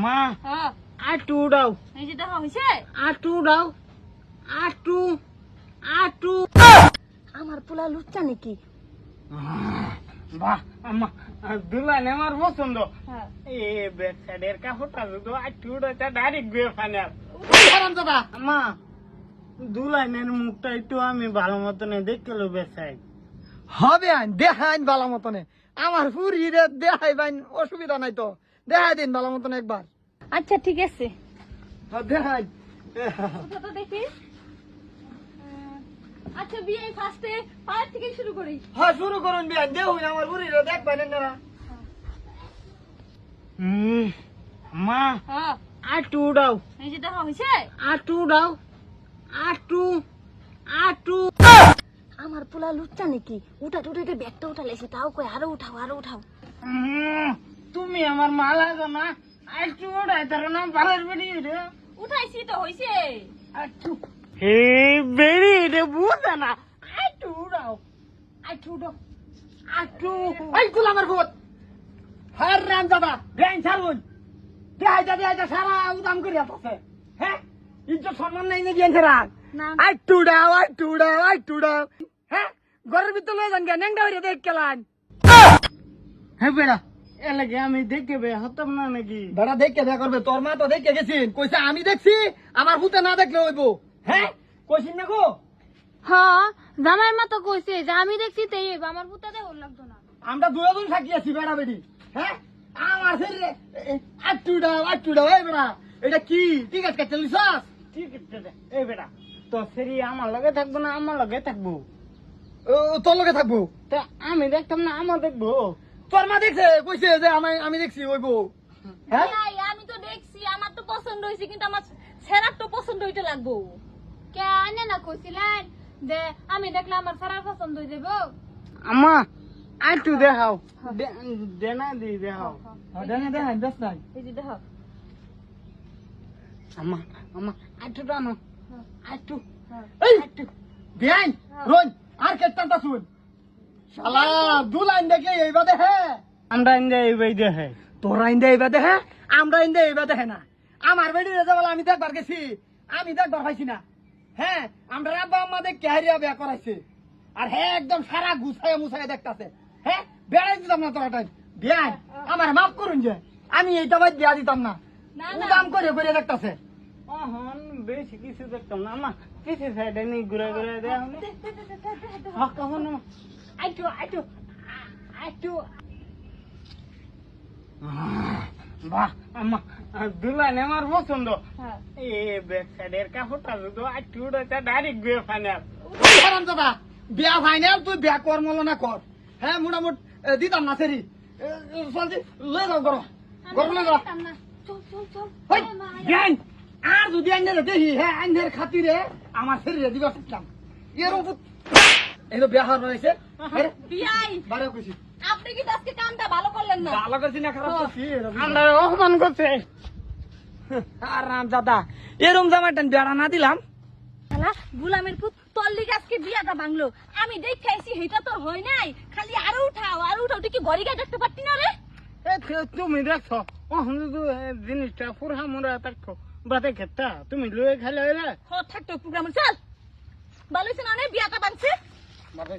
মা হ্যাঁ আটু উড়াও, এই যে দেখা হইছে আটু উড়াও, আটু আটু। আমার পোলা লুচ্চা নাকি? বাহ আম্মা, দুলান আমার পছন্দ। হ্যাঁ এ ব্যাক সাইডের কাপড়টা যদি আটু উড়াইতে ডাইরেক্ট গিয়ে ফাইনাল। আম্মা, দুলাইনের মুখটা একটু আমি ভালো মতন দেখতে লো ব্যাক সাইড। হবে আইন দেখাইন ভালো মতনে, আমার পুরি রে দেখাই বাইন, অসুবিধা নাই তো, দেখাই দিন ভালো মতন একবার। আচ্ছা ঠিক আছে দেখাই ওটা তো দেখি। আচ্ছা বিয়ে ফার্স্টে পায়ের থেকে শুরু করি। হ্যাঁ শুরু করুন বিয়ান, দেখুন আমার পুরি রে দেখবেন না। মা হ্যাঁ আটু উড়াও, এই যে দেখা হইছে আটু উড়াও, আটু আটু। আমার পোলা লুচ্চা নাকি? উঠা উঠে ব্যাগটা উঠালেছে, তাও কই আরো উঠাও আরো উঠাও। তুমি আমার মা লাগো না, আটু উড়াই তার না বালের বেরিয়ে রে। উঠাইছি তো হইছে। আটু হে বেরিয়ে রে, বুঝে না। আটু উড়াও, আটু উড়াও, আটু। এই কুল আমার ভূত হার রাম দাদা ব্যান ছাড়ুন, দেখাইটা সারা উদাম করে আছে। হ্যাঁ ইজ্জত সম্মান নাই নাকি এনছেরা? না আই টুডাও আই টুডাও আই টুডাও। হ্যাঁ ঘরের ভিতর লয়ে যান কেন নেংটা হইরে দেখ কেলান। হে বেড়া, এলাকে আমি দেখবে হতাম না নাকি? বেড়া দেখে দেখা করবে, তোর মা তো দেখে গেছিন, কইছে আমি দেখছি, আমার ভূতে না দেখলে হইব। হ্যাঁ কইছিন না গো? হ্যাঁ জামাই মা তো কইছে যে আমি দেখছি তাই আমার পুতা দেহ লাগতো না। আমরা দুজন সাক্ষী আছি বেড়া বেড়ি। হ্যাঁ আমার শরীরে আটুডাও এই বেড়া, এটা কি ঠিক আছে চলিস? ঠিক আছে রে। এই বেড়া, তো সেরি আমার লগে থাকবো না আমার লগে থাকবো? তোর লগে থাকবো। তা আমি দেখতাম না আমার দেখবো? তোর মা দেখছে, কইছে যে আমি দেখছি হইব। হ্যাঁ আমি তো দেখছি, আমার তো পছন্দ হয়েছে, কিন্তু আমার ছেড়ার তো পছন্দ হইতে লাগবো। কেন না কইছিলেন যে আমি দেখলে আমার ছেড়ার পছন্দ হয়ে যাবো? আমা আটু দেখাও, দেনা দি দেখাও। দেখা বেশ নাই। এই যে দেখো আমা আমা আটু দানো, আটু এই আটু। বিয়ান রোন আর কেটটা শুন, শালা দুলাইন দেখে এইবা দেখে, আমরা ইন্দে এই বাই দেখে। তোরা ইন্দে এইবা দেখে, আমরা ইন্দে এইবা দেখে না। আমার বেড়ি রেজা বলে আমি দেখবার গেছি, আমি দেখবার পাইছি না। হ্যাঁ আমরা আব্বা আম্মা দেখ কেহারিয়া বিয়া করাইছে, আর হ্যাঁ একদম সারা গুছায় মুছায় দেখতাছে। হ্যাঁ বেড়াই দিতাম না তোরা টাইম। বিয়ান আমার মাফ করুন যে আমি এইটা বাদ দিয়া দিতাম না, উদাম করে করে দেখতাছে। অহন বেশি কিছু দেখতাম না আমা, কিছু সাইডে নি ঘুরে ঘুরে দেখাও। হ্যাঁ কখন আটু আটু আটু। বাহ আম্মা, দুলান আমার পছন্দ। এ ব্যাক সাইডের কাপড়টা যদি আটু উড়াইতে ডাইরেক্ট গিয়ে ফাইনাল। হারাম দাদা বিয়া ফাইনাল, তুই বিয়া কর মলো না কর। হ্যাঁ মোটামুট দিতাম না সেরি, চলছি লয়ে যাও গরম গরম লয়ে যাও। চল চল চল হই জ্ঞান আর যদি আইনের দেখি, হ্যাঁ আইনের খাতিরে আমার শরীরে দিবা শিখলাম এরকম। এই তো বিয়া হওয়ার রয়েছে বিয়াই বারে খুশি। আপনি কি আজকে কামটা ভালো করলেন না? ভালো করছি না খারাপ করছি? আমরা অপমান করছে। আর রাম দাদা এরম জামাটা বেড়া না দিলাম। শালা গুলামের পুত, তোর লিগে আজকে বিয়াটা ভাঙলো। আমি দেখে আইছি এটা তোর হয় নাই, খালি আরো উঠাও আরো উঠাও। তুই কি বড়ি গায়ে দেখতে পারতি না রে? তুমি দেখছো অহন জিনিসটা পুরা মুরা থাকতো বাতে খেতা, তুমি লয়ে খাইলে থাকতো প্রোগ্রাম। চল ভালো হয়েছে না বিয়াটা ভাঙছে। বাতে